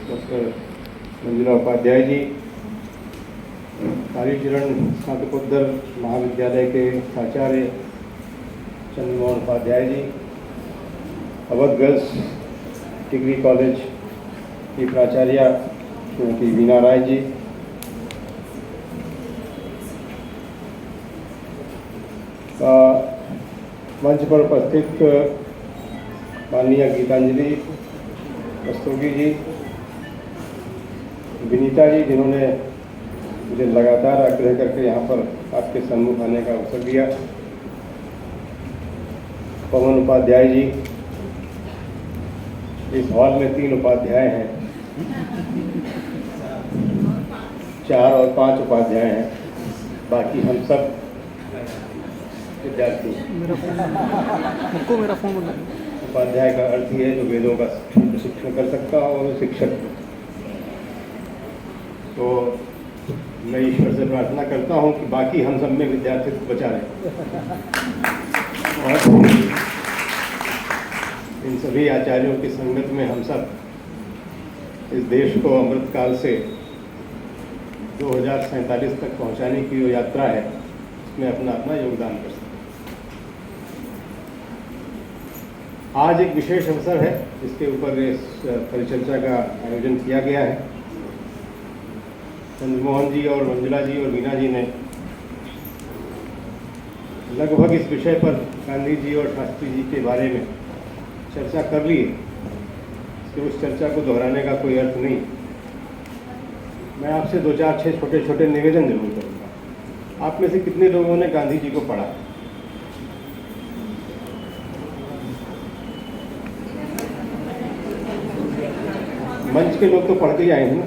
Doctor Manjula Upadhyay ji, Kalicharan स्नातकोत्तर महाविद्यालय के प्राचार्य Chandramohan Upadhyay ji, Awadh girls degree college की प्राचार्य श्रीमती वीना राय जी, मंच पर उपस्थित माननीय गीतांजलि रस्तोगी जी, विनीता जी, जिन्होंने मुझे लगातार आग्रह करके यहाँ पर आपके सम्मुख आने का अवसर दिया, पवन उपाध्याय जी, इस हॉल में 3 उपाध्याय हैं, 4 और 5 उपाध्याय हैं, बाकी हम सब विद्यार्थी। मेरा फोन उपाध्याय का अर्थ ही है जो वेदों का शिक्षण कर सकता हो और शिक्षक। तो मैं ईश्वर से प्रार्थना करता हूँ कि बाकी हम सब में विद्यार्थी को बचा रहे और इन सभी आचार्यों की संगत में हम सब इस देश को अमृतकाल से 2047 तक पहुँचाने की जो यात्रा है उसमें अपना अपना योगदान कर सकते। आज एक विशेष अवसर है जिसके ऊपर इस परिचर्चा का आयोजन किया गया है। चंद्रमोहन जी और मंजुला जी और वीना जी ने लगभग इस विषय पर गांधी जी और शास्त्री जी के बारे में चर्चा कर ली है, इसलिए उस चर्चा को दोहराने का कोई अर्थ नहीं। मैं आपसे 2-4-6 छोटे निवेदन जरूर करूँगा। आप में से कितने लोगों ने गांधी जी को पढ़ा? मंच के लोग तो पढ़ के ही आए हैं ना,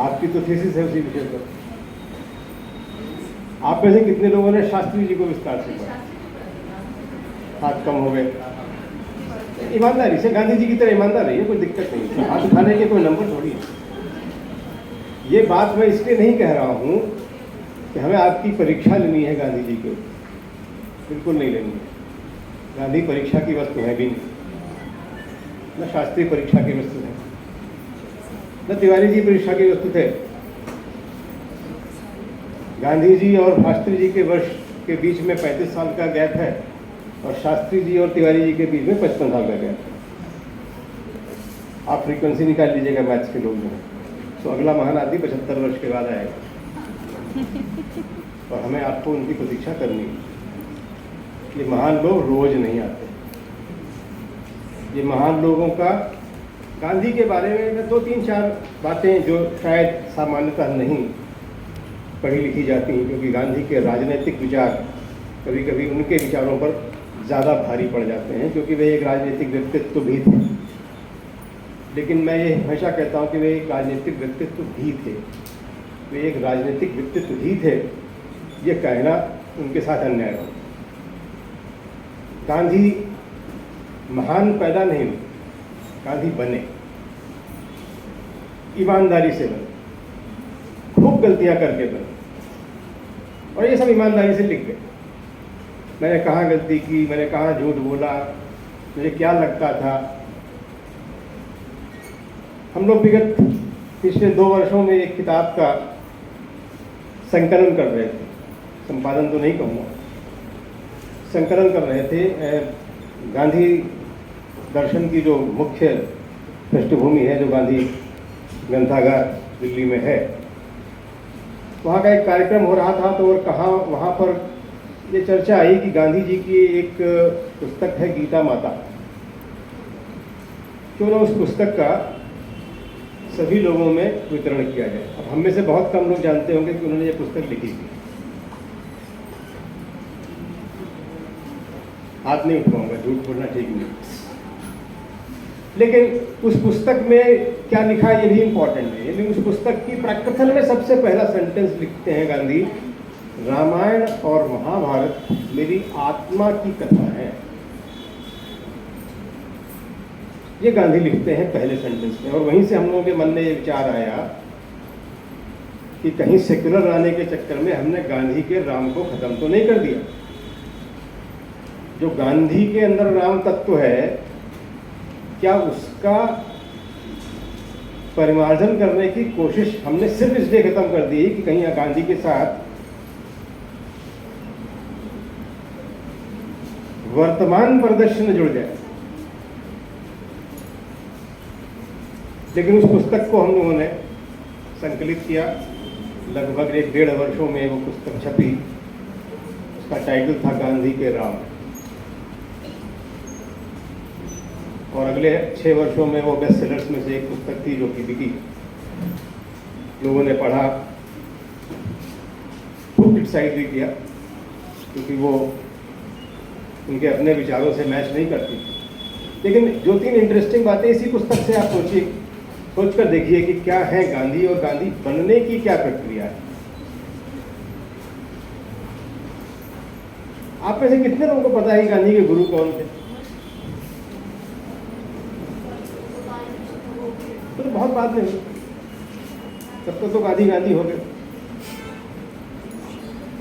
आपकी तो थीसिस है उसी विषय पर। आप में से कितने लोगों ने शास्त्री जी को विस्तार से पढ़ा? हाथ कम हो गए। ईमानदारी से गांधी जी की तरह ईमानदार रहिए, कोई दिक्कत नहीं है, हाथ उठाने के कोई नंबर थोड़ी है। ये बात मैं इसलिए नहीं कह रहा हूँ कि हमें आपकी परीक्षा लेनी है गांधी जी को, बिल्कुल नहीं लेनी है। गांधी परीक्षा की वस्तु है भी नहीं, न शास्त्रीय परीक्षा की वस्तु है, न तिवारी जी परीक्षा की वस्तु थे। गांधी जी और शास्त्री जी के वर्ष के बीच में 35 साल का गैप है और शास्त्री जी और तिवारी जी के बीच में 55 साल का गैप है। आप फ्रीक्वेंसी निकाल लीजिएगा मैथ्स के लोग में, तो अगला महान आदमी 75 वर्ष के बाद आएगा और हमें आपको उनकी प्रतीक्षा करनी है। ये महान लोग रोज नहीं आते। ये महान लोगों का गांधी के बारे में 2-3-4 बातें जो शायद सामान्यतः नहीं पढ़ी लिखी जाती हैं, क्योंकि गांधी के राजनीतिक विचार कभी कभी उनके विचारों पर ज़्यादा भारी पड़ जाते हैं, क्योंकि वे एक राजनीतिक व्यक्तित्व भी थे। लेकिन मैं ये हमेशा कहता हूँ कि वे एक राजनीतिक व्यक्तित्व भी थे, वे एक राजनीतिक व्यक्तित्व ही थे, ये कहना उनके साथ अन्याय हो। गांधी महान पैदा नहीं हुए, गांधी बने, ईमानदारी से बने, खूब गलतियां करके बने और ये सब ईमानदारी से लिख गए। मैंने कहाँ गलती की, मैंने कहाँ झूठ बोला, मुझे क्या लगता था। हम लोग विगत पिछले 2 वर्षों में एक किताब का संकलन कर रहे थे, संपादन तो नहीं कहूँगा, संकलन कर रहे थे। गांधी दर्शन की जो मुख्य पृष्ठभूमि है, जो गांधी ग्रंथागार दिल्ली में है, वहाँ का एक कार्यक्रम हो रहा था। तो और कहाँ वहाँ पर ये चर्चा आई कि गांधी जी की एक पुस्तक है गीता माता, क्यों ना उस पुस्तक का सभी लोगों में वितरण किया जाए। अब हम में से बहुत कम लोग जानते होंगे कि उन्होंने ये पुस्तक लिखी थी। हाथ नहीं उठवाऊंगा, झूठ बोलना ठीक नहीं, लेकिन उस पुस्तक में क्या लिखा है ये भी इम्पोर्टेंट है। यानी उस पुस्तक की प्रकथन में सबसे पहला सेंटेंस लिखते हैं गांधी, रामायण और महाभारत मेरी आत्मा की कथा है। ये गांधी लिखते हैं पहले सेंटेंस में। और वहीं से हम लोगों के मन में ये विचार आया कि कहीं सेक्युलर लाने के चक्कर में हमने गांधी के राम को खत्म तो नहीं कर दिया। जो गांधी के अंदर राम तत्व है क्या उसका परिमार्जन करने की कोशिश हमने सिर्फ इसलिए खत्म कर दी कि कहीं गांधी के साथ वर्तमान परिदृश्य में जुड़ जाए। लेकिन उस पुस्तक को हम लोगों ने संकलित किया, लगभग 1-1.5 वर्षों में वो पुस्तक छपी। उसका टाइटल था गांधी के राम, और अगले 6 वर्षों में वो बेस्ट सेलर्स में से एक पुस्तक थी जो कि बिकी, लोगों ने पढ़ा, खूब क्रिटिसाइज भी किया क्योंकि वो उनके अपने विचारों से मैच नहीं करती थी। लेकिन 2-3 इंटरेस्टिंग बातें इसी पुस्तक से आप सोच कर देखिए कि क्या है गांधी और गांधी बनने की क्या प्रक्रिया है। आप में से कितने लोगों को पता है कि गांधी के गुरु कौन थे? तो बहुत बात नहीं, तब तो गांधी गांधी हो गए।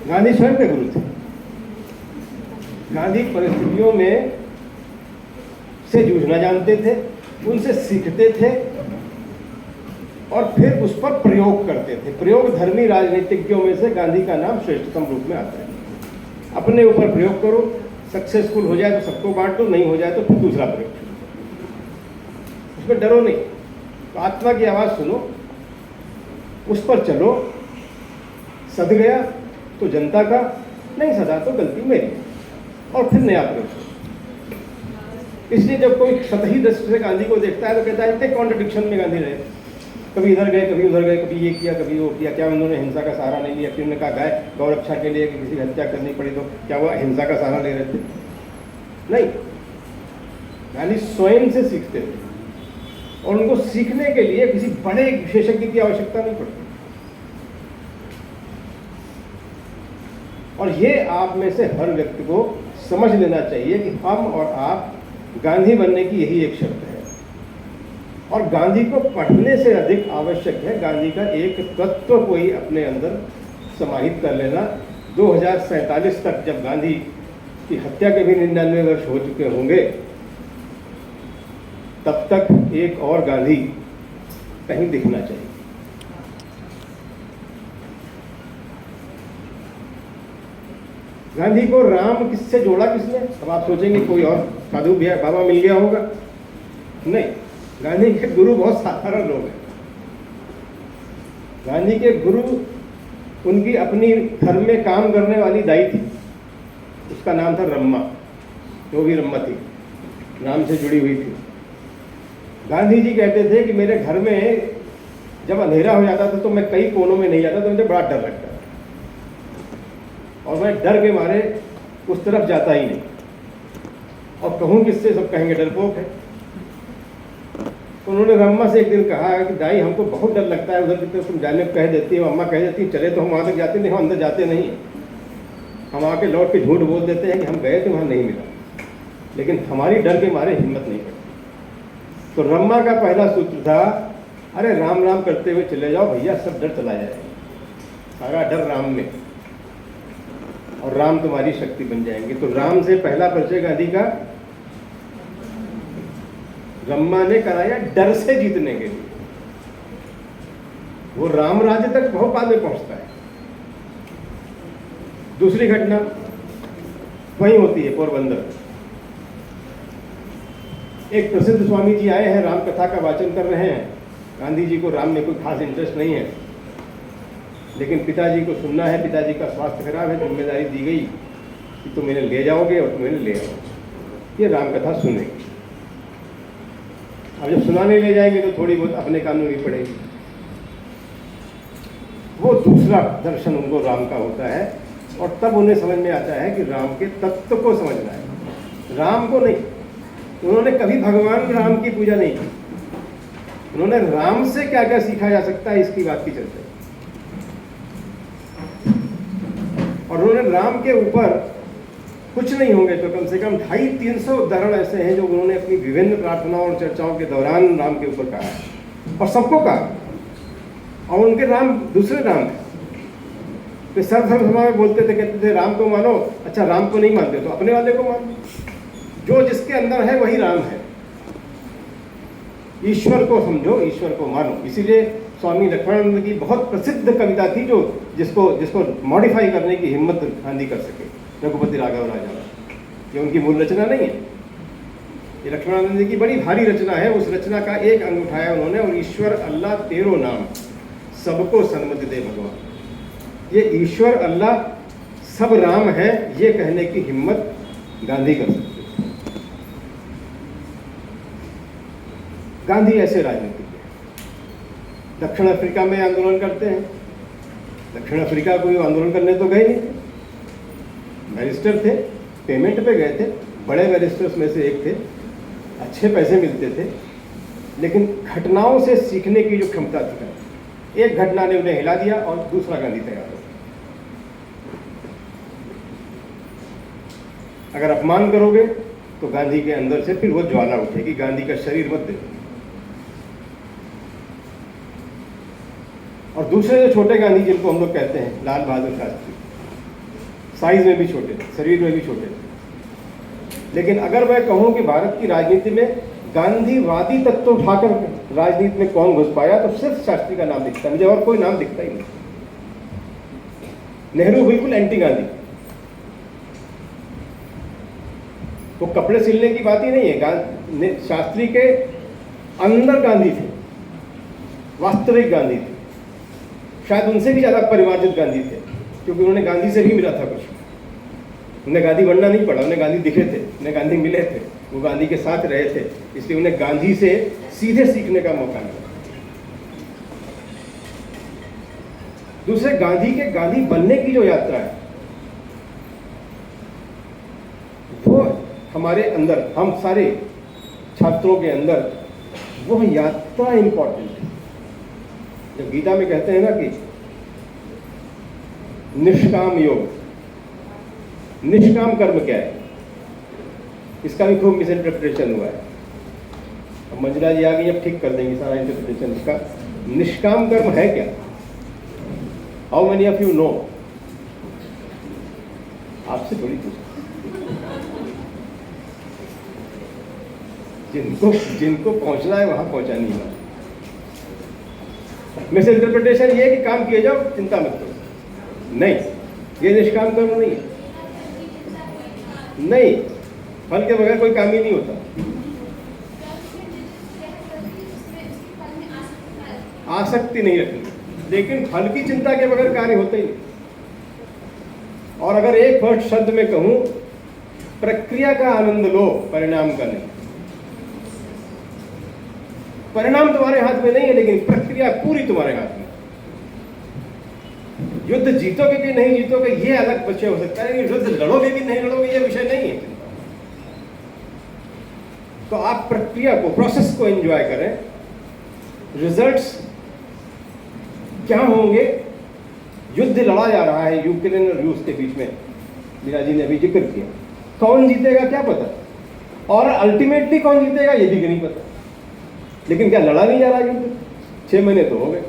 गांधी स्वयं के गुरु थे। गांधी परिस्थितियों में से जूझना जानते थे, उनसे सीखते थे और फिर उस पर प्रयोग करते थे। प्रयोग धर्मी राजनीतिज्ञों में से गांधी का नाम श्रेष्ठतम रूप में आता है। अपने ऊपर प्रयोग करो, सक्सेसफुल हो जाए तो सबको बांट दो, नहीं हो जाए तो फिर दूसरा प्रयोग, उसमें डरो नहीं। तो आत्मा की आवाज़ सुनो, उस पर चलो, सद गया तो जनता का, नहीं सदा तो गलती मेरी, और फिर नया प्रयोग। इसलिए जब कोई सतही दृष्टि से गांधी को देखता है तो कहता है इतने कॉन्ट्रडिक्शन में गांधी रहे, कभी इधर गए कभी उधर गए, कभी ये किया कभी वो किया। क्या उन्होंने हिंसा का सहारा नहीं लिया? फिर उन्होंने कहा गाय गौ रक्षा के लिए किसी की हत्या करनी पड़ी तो क्या वो हिंसा का सहारा ले रहे थे? नहीं, गांधी स्वयं से सीखते थे और उनको सीखने के लिए किसी बड़े विशेषज्ञ की आवश्यकता नहीं पड़ती। और ये आप में से हर व्यक्ति को समझ लेना चाहिए कि हम और आप गांधी बनने की यही एक शर्त है। और गांधी को पढ़ने से अधिक आवश्यक है गांधी का एक तत्व कोई अपने अंदर समाहित कर लेना। 2047 तक जब गांधी की हत्या के भी 99 वर्ष हो चुके होंगे, तब तक एक और गांधी कहीं दिखना चाहिए। गांधी को राम किससे जोड़ा किसने? अब आप सोचेंगे कोई और साधु भैया बाबा मिल गया होगा। नहीं, गांधी के गुरु बहुत साधारण लोग हैं। गांधी के गुरु उनकी अपनी घर में काम करने वाली दाई थी, उसका नाम था रम्मा, जो भी रम्मा थी, राम से जुड़ी हुई थी। गांधी जी कहते थे कि मेरे घर में जब अंधेरा हो जाता था तो मैं कई कोनों में नहीं जाता, तो मुझे बड़ा डर लगता था और मैं डर के मारे उस तरफ जाता ही नहीं। और कहूँ किससे? सब कहेंगे डरपोक है। उन्होंने रम्मा से एक दिन कहा कि दाई हमको बहुत डर लगता है, उधर की तरफ तुम जाने को कह देती है, अम्मा कह देती है चले तो हम वहाँ तक जाते नहीं, हम अंदर जाते नहीं, हम आके लौट के झूठ बोल देते हैं कि हम गए तो वहाँ नहीं मिला, लेकिन हमारी डर के मारे हिम्मत नहीं पड़ती। तो रम्मा का पहला सूत्र था, अरे राम राम करते हुए चले जाओ भैया, सब डर चला जाएगा, सारा डर राम में, और राम तुम्हारी शक्ति बन जाएंगे। तो राम से पहला परिचय गांधी का रम्मा ने कराया डर से जीतने के लिए। वो राम राज्य तक बहुत बाद में पहुंचता है। दूसरी घटना वही होती है पोरबंदर। एक प्रसिद्ध स्वामी जी आए हैं, राम कथा का वाचन कर रहे हैं। गांधी जी को राम में कोई खास इंटरेस्ट नहीं है, लेकिन पिताजी को सुनना है, पिताजी का स्वास्थ्य खराब है, जिम्मेदारी दी गई कि तुम इन्हें ले जाओगे और तुम इन्हें ले आओगे, ये राम कथा सुनेंगे। अब जब सुनाने ले जाएंगे तो थोड़ी बहुत अपने काम में भी पड़ेगी। वो दूसरा दर्शन उनको राम का होता है, और तब उन्हें समझ में आता है कि राम के तत्व को समझना है, राम को नहीं। उन्होंने कभी भगवान राम की पूजा नहीं की, उन्होंने राम से क्या क्या सीखा जा सकता है इसकी बात की चर्चा, और उन्होंने राम के ऊपर कुछ नहीं होंगे तो कम से कम 250-300 उदाहरण ऐसे हैं जो उन्होंने अपनी विभिन्न प्रार्थनाओं और चर्चाओं के दौरान राम के ऊपर कहा है, और सबको कहा। और उनके राम दूसरे राम थे। तो सर्वधर्म में बोलते थे, कहते थे राम को मानो, अच्छा राम को नहीं मानते तो अपने वाले को मानो, जो जिसके अंदर है वही राम है। ईश्वर को समझो, ईश्वर को मानो। इसीलिए स्वामी लक्ष्मणानंद की बहुत प्रसिद्ध कविता थी जो जिसको मॉडिफाई करने की हिम्मत गांधी कर सके, रघुपति राघव राजा। ये उनकी मूल रचना नहीं है, ये लक्ष्मणानंद जी की बड़ी भारी रचना है। उस रचना का एक अंग उठाया उन्होंने, और ईश्वर अल्लाह तेरो नाम सबको सन्मति दे भगवान। ये ईश्वर अल्लाह सब राम है, ये कहने की हिम्मत गांधी कर सकते। गांधी ऐसे राजनीतिक है। दक्षिण अफ्रीका में आंदोलन करते हैं। दक्षिण अफ्रीका कोई आंदोलन करने तो गए नहीं थे, बैरिस्टर थे, पेमेंट पे गए थे, बड़े बैरिस्टर्स में से एक थे, अच्छे पैसे मिलते थे, लेकिन घटनाओं से सीखने की जो क्षमता थी, एक घटना ने उन्हें हिला दिया और दूसरा गांधी तैयार हो। अगर अपमान करोगे तो गांधी के अंदर से फिर वो ज्वाला उठेगी, गांधी का शरीर मत देखो। और दूसरे जो छोटे गांधी जिनको हम लोग कहते हैं, लाल बहादुर शास्त्री, साइज में भी छोटे थे, शरीर में भी छोटे थे, लेकिन अगर मैं कहूं कि भारत की राजनीति में गांधीवादी तत्व उठाकर राजनीति में कौन घुस पाया, तो सिर्फ शास्त्री का नाम दिखता है मुझे, और कोई नाम दिखता ही नहीं। नेहरू बिल्कुल एंटी गांधी, वो कपड़े सिलने की बात ही नहीं है। शास्त्री के अंदर गांधी थे, वास्तविक गांधी थे, शायद उनसे भी ज्यादा परिमार्जित गांधी थे, क्योंकि उन्होंने गांधी से भी मिला था कुछ। उन्हें गांधी बनना नहीं पड़ा, उन्हें गांधी दिखे थे, उन्हें गांधी मिले थे, वो गांधी के साथ रहे थे, इसलिए उन्हें गांधी से सीधे सीखने का मौका मिला। दूसरे गांधी के गांधी बनने की जो यात्रा है, वो हमारे अंदर, हम सारे छात्रों के अंदर वो यात्रा इंपॉर्टेंट है। जब गीता में कहते हैं ना कि निष्काम योग, निष्काम कर्म क्या है, इसका भी खूब मिस इंटरप्रिटेशन हुआ है। अब मंजुला जी आ गई, अब ठीक कर देंगे सारा इंटरप्रिटेशन इसका। निष्काम कर्म है क्या? How many of you know? आपसे थोड़ी पूछ, जिनको पहुंचना है वहां पहुंचा नहीं है। मिस इंटरप्रिटेशन ये कि काम किए जाओ, चिंता मत करो, नहीं, ये निष्काम कर्म नहीं है। नहीं, फल के बगैर कोई काम ही नहीं होता। आसक्ति नहीं रखनी, लेकिन फल की चिंता के बगैर कार्य होता ही नहीं। और अगर एक फर्स्ट शब्द में कहूं, प्रक्रिया का आनंद लो, परिणाम का नहीं। परिणाम तुम्हारे हाथ में नहीं है, लेकिन प्रक्रिया पूरी तुम्हारे हाथ में। युद्ध जीतोगे कि नहीं जीतोगे ये अलग विषय हो सकता है, लेकिन युद्ध लड़ोगे कि नहीं लड़ोगे ये विषय नहीं है। तो आप प्रक्रिया को, प्रोसेस को एंजॉय करें। रिजल्ट्स क्या होंगे? युद्ध लड़ा जा रहा है यूक्रेन और रूस के बीच में, मीरा जी ने अभी जिक्र किया। कौन जीतेगा क्या पता, और अल्टीमेटली कौन जीतेगा ये भी नहीं पता। लेकिन क्या लड़ा नहीं जा रहा युद्ध? 6 महीने तो हो गए,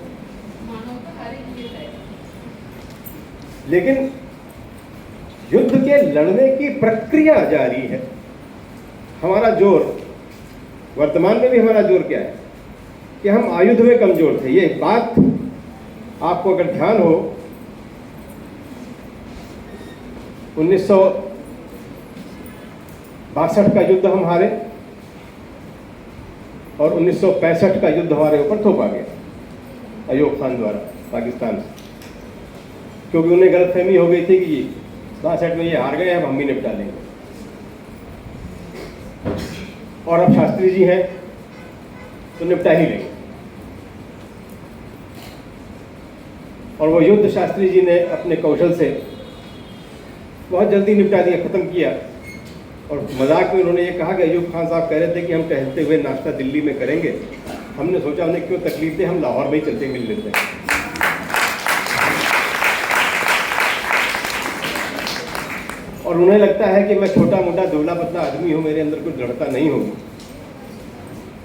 लेकिन युद्ध के लड़ने की प्रक्रिया जारी है। हमारा जोर, वर्तमान में भी हमारा जोर क्या है कि हम आयुध में कमजोर थे। ये बात आपको अगर ध्यान हो, 1962 का युद्ध हम हारे और 1965 का युद्ध हमारे ऊपर थोपा गया अयूब खान द्वारा पाकिस्तान से, क्योंकि उन्हें गलतफहमी हो गई थी कि 62 में ये हार गए, अब हम भी निपटा लेंगे। और अब शास्त्री जी हैं तो निपटा ही लेंगे। और वो युद्ध शास्त्री जी ने अपने कौशल से बहुत जल्दी निपटा दिया, खत्म किया। और मजाक में उन्होंने ये कहा कि अयूब खान साहब कह रहे थे कि हम टहलते हुए नाश्ता दिल्ली में करेंगे। हमने सोचा उन्हें क्यों तकलीफ दे, हम लाहौर में ही चलते मिल लेते हैं। और उन्हें लगता है कि मैं छोटा मोटा दुबला पतला आदमी हूँ, मेरे अंदर कुछ दृढ़ता नहीं होगी।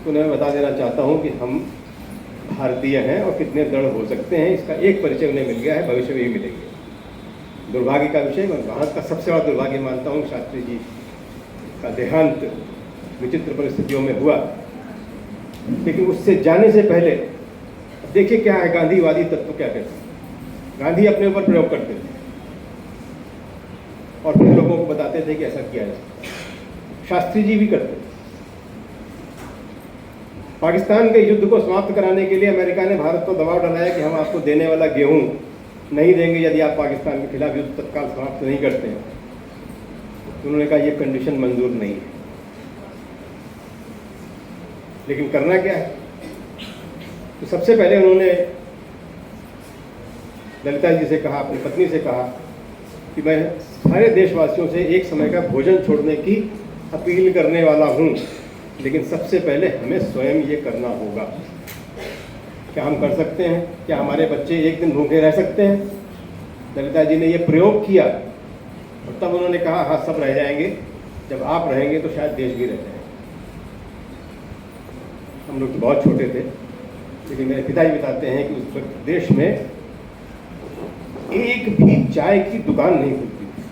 तो उन्हें बता देना चाहता हूँ कि हम भारतीय हैं और कितने दृढ़ हो सकते हैं, इसका एक परिचय उन्हें मिल गया है, भविष्य में भी मिलेंगे। दुर्भाग्य का विषय, मैं भारत का सबसे बड़ा दुर्भाग्य मानता हूँ शास्त्री जी का देहांत विचित्र परिस्थितियों में हुआ। लेकिन उससे जाने से पहले देखिए क्या है गांधीवादी तत्व क्या कहते हैं। गांधी अपने ऊपर प्रयोग करते थे और फिर लोगों को बताते थे कि ऐसा किया जाए। शास्त्री जी भी करते थे। पाकिस्तान के युद्ध को समाप्त कराने के लिए अमेरिका ने भारत को दबाव डालाया कि हम आपको देने वाला गेहूं नहीं देंगे यदि आप पाकिस्तान के खिलाफ युद्ध तत्काल समाप्त नहीं करते हैं। तो उन्होंने कहा यह कंडीशन मंजूर नहीं है। लेकिन करना क्या है? तो सबसे पहले उन्होंने ललिता जी से कहा, अपनी पत्नी से कहा कि मैं सारे देशवासियों से एक समय का भोजन छोड़ने की अपील करने वाला हूं, लेकिन सबसे पहले हमें स्वयं ये करना होगा। क्या हम कर सकते हैं? क्या हमारे बच्चे एक दिन भूखे रह सकते हैं? ललिता जी ने ये प्रयोग किया और तब उन्होंने कहा हाँ सब रह जाएंगे, जब आप रहेंगे तो शायद देश भी रह जाएगा। हम लोग तो बहुत छोटे थे, लेकिन मेरे पिताजी बताते हैं कि उस वक्त देश में एक भी चाय की दुकान नहीं खुलती थी,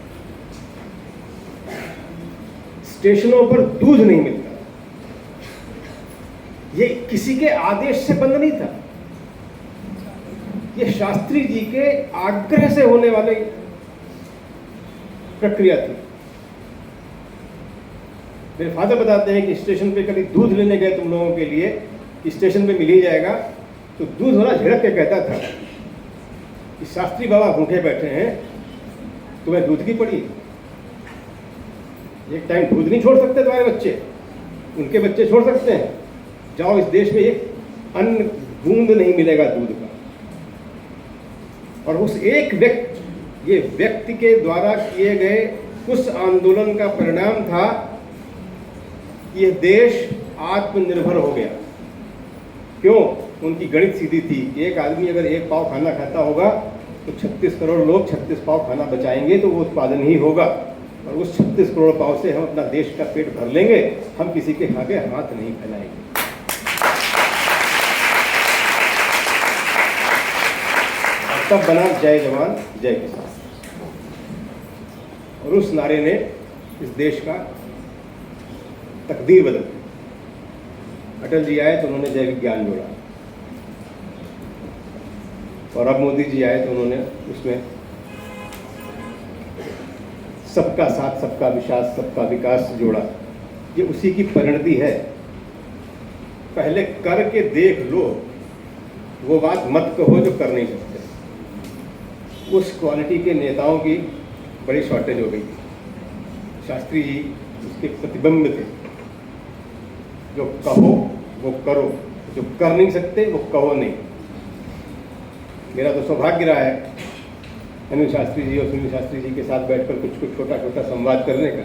स्टेशनों पर दूध नहीं मिलता। ये किसी के आदेश से बंद नहीं था, ये शास्त्री जी के आग्रह से होने वाली प्रक्रिया थी। मेरे फादर बताते हैं कि स्टेशन पे कभी दूध लेने गए तुम लोगों के लिए, स्टेशन पे मिल ही जाएगा, तो दूध वाला झिड़क के कहता था कि शास्त्री बाबा भूखे बैठे हैं, तुम्हें दूध की पड़ी। एक टाइम दूध नहीं छोड़ सकते तुम्हारे बच्चे, उनके बच्चे छोड़ सकते हैं। जाओ, इस देश में एक अन्न बूंद नहीं मिलेगा दूध का। और उस एक ये व्यक्ति के द्वारा किए गए उस आंदोलन का परिणाम था, यह देश आत्मनिर्भर हो गया। क्यों? उनकी गणित सीधी थी, एक आदमी अगर एक पाव खाना खाता होगा तो 36 करोड़ लोग 36 पाव खाना बचाएंगे, तो वो उत्पादन ही होगा। और उस 36 करोड़ पाव से हम अपना देश का पेट भर लेंगे, हम किसी के आगे हाथ नहीं फैलाएंगे। तब बना जय जवान जय किसान, और उस नारे ने इस देश का तकदीर बदल दी। अटल जी आए तो उन्होंने जय विज्ञान जोड़ा, और अब मोदी जी आए तो उन्होंने उसमें सबका साथ, सबका विश्वास, सबका विकास जोड़ा। ये उसी की परिणति है। पहले करके देख लो, वो बात मत कहो जो कर नहीं सकते। उस क्वालिटी के नेताओं की बड़ी शॉर्टेज हो गई थी। शास्त्री जी उसके प्रतिबिंब थे। जो कहो वो करो, जो कर नहीं सकते वो कहो नहीं। मेरा तो सौभाग्य रहा है अनिल शास्त्री जी और सुनील शास्त्री जी के साथ बैठकर कुछ छोटा छोटा संवाद करने का।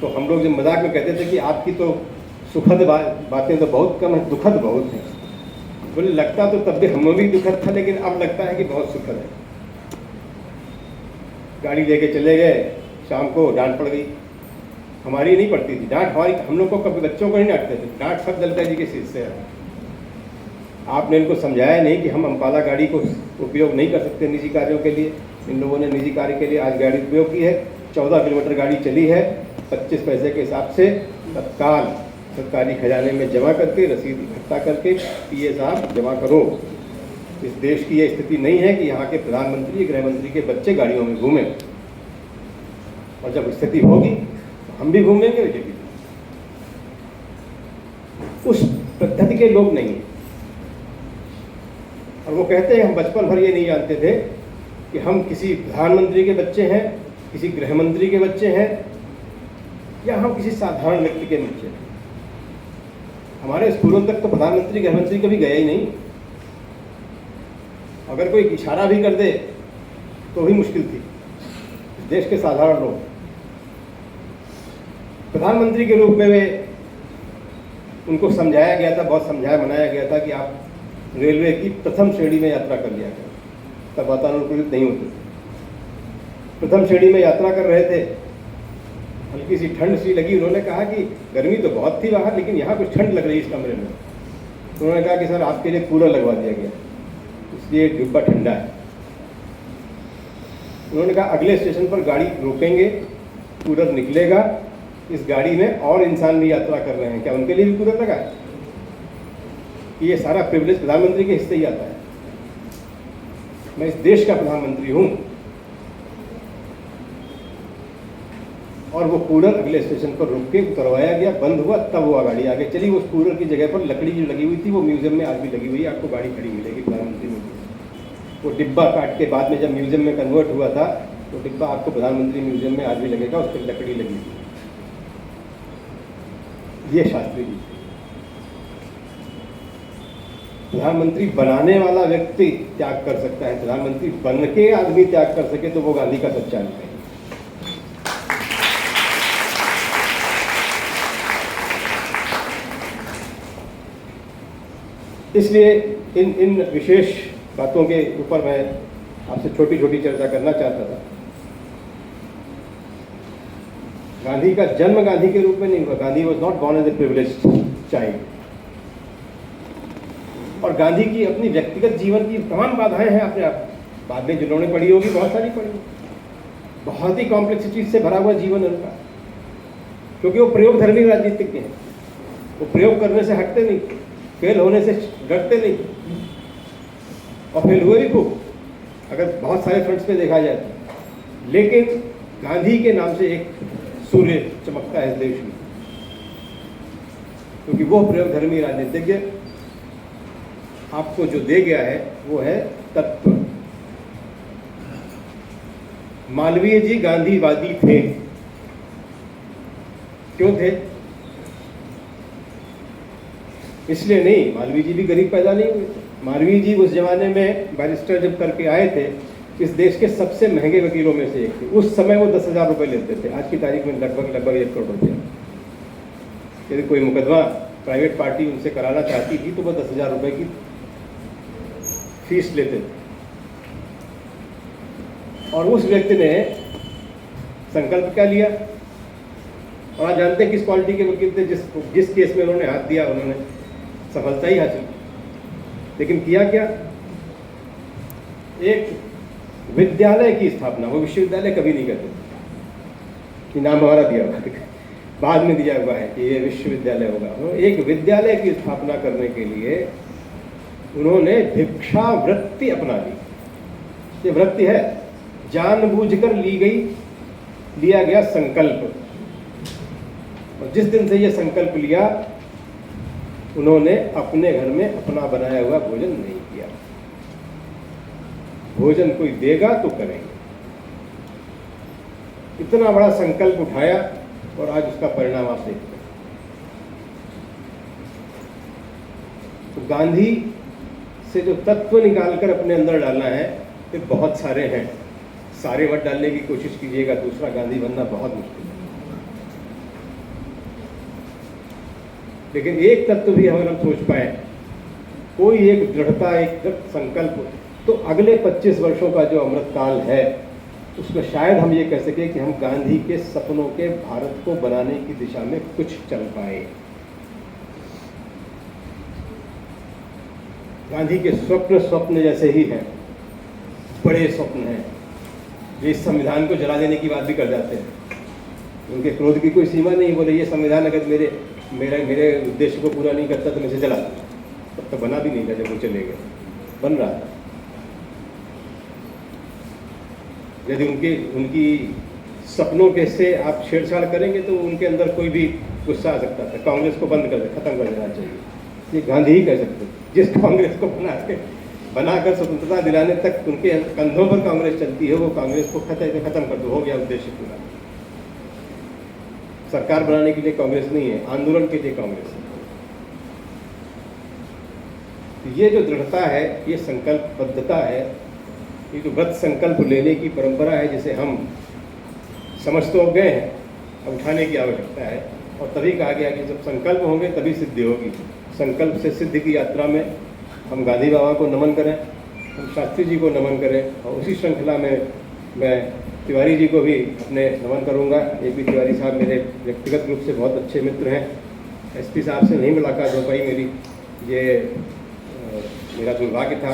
तो हम लोग जब मजाक में कहते थे कि आपकी तो सुखद बातें तो बहुत कम है, दुखद बहुत हैं। बोले लगता तो तब भी हमें भी दुखद था, लेकिन अब लगता है कि बहुत सुखद है। गाड़ी लेके चले गए, शाम को डांट पड़ गई। हमारी नहीं पड़ती थी डांट, हमारी हम लोग को कभी बच्चों को नहीं डांटते थे, डांट सब ललिता जी के सिर से है। आपने इनको समझाया नहीं कि हम अम्पाला गाड़ी को उपयोग नहीं कर सकते निजी कार्यों के लिए। इन लोगों ने निजी कार्य के लिए आज गाड़ी उपयोग की है। 14 किलोमीटर गाड़ी चली है, 25 पैसे के हिसाब से तत्काल सरकारी खजाने में जमा करके, रसीद इकट्ठा करके पीए साहब जमा करो। इस देश की ये स्थिति नहीं है कि यहाँ के प्रधानमंत्री, गृह मंत्री के बच्चे गाड़ियों में घूमें। और जब स्थिति होगी तो हम भी घूमेंगे, ये भी। उस पद्धति के लोग नहीं हैं। और वो कहते हैं हम बचपन भर ये नहीं जानते थे कि हम किसी प्रधानमंत्री के बच्चे हैं, किसी गृह मंत्री के बच्चे हैं, या हम किसी साधारण व्यक्ति के बच्चे हैं। हमारे स्कूलों तक तो प्रधानमंत्री, गृह मंत्री कभी गया ही नहीं। अगर कोई इशारा भी कर दे तो भी मुश्किल थी। देश के साधारण लोग प्रधानमंत्री के रूप में वे उनको समझाया गया था, बहुत समझाया मनाया गया था कि आप रेलवे की प्रथम श्रेणी में यात्रा कर लिया करें। तब वातानुकूलित नहीं होते थे। प्रथम श्रेणी में यात्रा कर रहे थे, हल्की सी ठंड सी लगी। उन्होंने कहा कि गर्मी तो बहुत थी बाहर, लेकिन यहाँ कुछ ठंड लग रही है इस कमरे में। उन्होंने कहा कि सर आपके लिए कूलर लगवा दिया गया, इसलिए डिब्बा ठंडा है। उन्होंने कहा अगले स्टेशन पर गाड़ी रोकेंगे, कूलर निकलेगा, इस गाड़ी में और इंसान भी यात्रा कर रहे हैं, क्या उनके लिए भी कूलर लगा है? कि ये सारा प्रिविलेज प्रधानमंत्री के हिस्से ही आता है। मैं इस देश का प्रधानमंत्री हूँ। और वो कूलर अगले स्टेशन पर रुक के उतरवाया गया, बंद हुआ, तब वो गाड़ी आगे चली। उस कूलर की जगह पर लकड़ी जो लगी हुई थी वो म्यूजियम में आज भी लगी हुई है, आपको गाड़ी खड़ी मिलेगी प्रधानमंत्री म्यूजियम। वो डिब्बा काट के बाद में जब म्यूजियम में कन्वर्ट हुआ था, तो डिब्बा आपको प्रधानमंत्री म्यूजियम में आज भी लगेगा, उस पर लकड़ी लगी थी। ये शास्त्री जी। प्रधानमंत्री बनाने वाला व्यक्ति त्याग कर सकता है, प्रधानमंत्री बन के आदमी त्याग कर सके तो वो गांधी का सच्चा अनुयायी है। इसलिए इन विशेष बातों के ऊपर मैं आपसे छोटी छोटी चर्चा करना चाहता था। गांधी का जन्म गांधी के रूप में नहीं हुआ। Gandhi was not born as a privileged child. और गांधी की अपनी व्यक्तिगत जीवन की तमाम बाधाएं हैं अपने आप। बाद में जिन्होंने पढ़ी होगी, बहुत सारी पढ़ी होगी, बहुत ही कॉम्प्लेक्सिटी से भरा हुआ जीवन है उनका, क्योंकि वो प्रयोगधर्मी राजनीतिज्ञ हैं। वो प्रयोग करने से हटते नहीं, फेल होने से डरते नहीं, और फेल हुए भी खूब, अगर बहुत सारे फ्रंट्स पे देखा जाए तो। लेकिन गांधी के नाम से एक सूर्य चमकता है इस देश में, क्योंकि वो प्रयोगधर्मी राजनीतिज्ञ आपको जो दे गया है वो है तत्व। मालवीय जी गांधीवादी थे। क्यों थे? इसलिए नहीं, मालवीय जी भी गरीब पैदा नहीं हुए थे। मालवीय जी उस जमाने में बैरिस्टर जब करके आए थे, इस देश के सबसे महंगे वकीलों में से एक थे। उस समय वो 10,000 रुपये लेते थे, आज की तारीख में लगभग 1 करोड़ रुपये। यदि कोई मुकदमा प्राइवेट पार्टी उनसे कराना चाहती थी तो वो 10,000 रुपये की फीस लेते थे। और उस व्यक्ति ने संकल्प क्या लिया, और आप जानते हैं किस क्वालिटी के वकील थे। जिस केस में उन्होंने हाथ दिया उन्होंने सफलता ही हासिल की। लेकिन किया क्या? एक विद्यालय की स्थापना। वो विश्वविद्यालय कभी नहीं करते कि नाम हमारा दिया हुआ है, बाद में दिया हुआ है कि ये विश्वविद्यालय होगा। एक विद्यालय की स्थापना करने के लिए उन्होंने भिक्षा वृत्ति अपना ली। ये वृत्ति है, जानबूझकर लिया गया संकल्प। और जिस दिन से ये संकल्प लिया, उन्होंने अपने घर में अपना बनाया हुआ भोजन नहीं किया। भोजन कोई देगा तो करेंगे। इतना बड़ा संकल्प उठाया और आज उसका परिणाम आप देखते हैं। तो गांधी से जो तत्व निकालकर अपने अंदर डालना है, ये बहुत सारे हैं। सारे मत डालने की कोशिश कीजिएगा, दूसरा गांधी बनना बहुत मुश्किल है। लेकिन एक तत्व भी अगर हम सोच पाए, कोई एक दृढ़ता, एक दृढ़ संकल्प, तो अगले 25 वर्षों का जो अमृतकाल है, उसमें शायद हम ये कह सकें कि हम गांधी के सपनों के भारत को बनाने की दिशा में कुछ चल पाए। गांधी के स्वप्न जैसे ही हैं, बड़े स्वप्न हैं। ये इस संविधान को जला देने की बात भी कर जाते हैं। उनके क्रोध की कोई सीमा नहीं। बोले ये संविधान अगर मेरे उद्देश्य को पूरा नहीं करता तो मैं इसे जला दूंगा। तब तो बना भी नहीं था जब वो चले गए, बन रहा था। यदि उनकी सपनों के से आप छेड़छाड़ करेंगे तो उनके अंदर कोई भी गुस्सा आ सकता था। कांग्रेस को बंद कर खत्म कर देना चाहिए, ये गांधी ही कह सकते। जिस कांग्रेस को बनाकर स्वतंत्रता दिलाने तक उनके कंधों पर कांग्रेस चलती है, वो कांग्रेस को खत्म कर दो, हो गया उद्देश्य पूरा। सरकार बनाने के लिए कांग्रेस नहीं है, आंदोलन के लिए कांग्रेस है। तो ये जो दृढ़ता है, ये संकल्पबद्धता है, ये जो व्रत संकल्प लेने की परंपरा है, जिसे हम समझ तो गए हैं, अब उठाने की आवश्यकता है। और तभी कहा गया कि जब संकल्प होंगे तभी सिद्धि होगी। संकल्प से सिद्धि की यात्रा में हम गांधी बाबा को नमन करें, हम शास्त्री जी को नमन करें, और उसी श्रृंखला में मैं तिवारी जी को भी अपने नमन करूंगा। ये भी तिवारी साहब मेरे व्यक्तिगत रूप से बहुत अच्छे मित्र हैं। एसपी साहब से नहीं मुलाकात हो पाई मेरी, ये मेरा दुर्भाग्य था।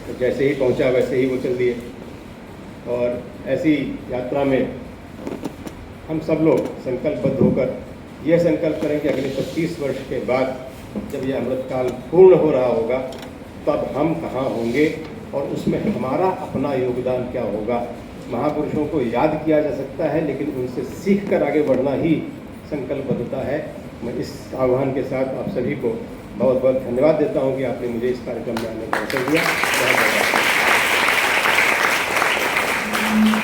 तो जैसे ही पहुंचा वैसे ही वो चल दिए। और ऐसी यात्रा में हम सब लोग संकल्पबद्ध होकर यह संकल्प करें कि अगले 25 वर्ष के बाद जब ये अमृतकाल पूर्ण हो रहा होगा तब हम कहाँ होंगे और उसमें हमारा अपना योगदान क्या होगा। महापुरुषों को याद किया जा सकता है, लेकिन उनसे सीख कर आगे बढ़ना ही संकल्पबद्धता है। मैं इस आह्वान के साथ आप सभी को बहुत बहुत धन्यवाद देता हूँ कि आपने मुझे इस कार्यक्रम में आने का अवसर दिया। बहुत बहुत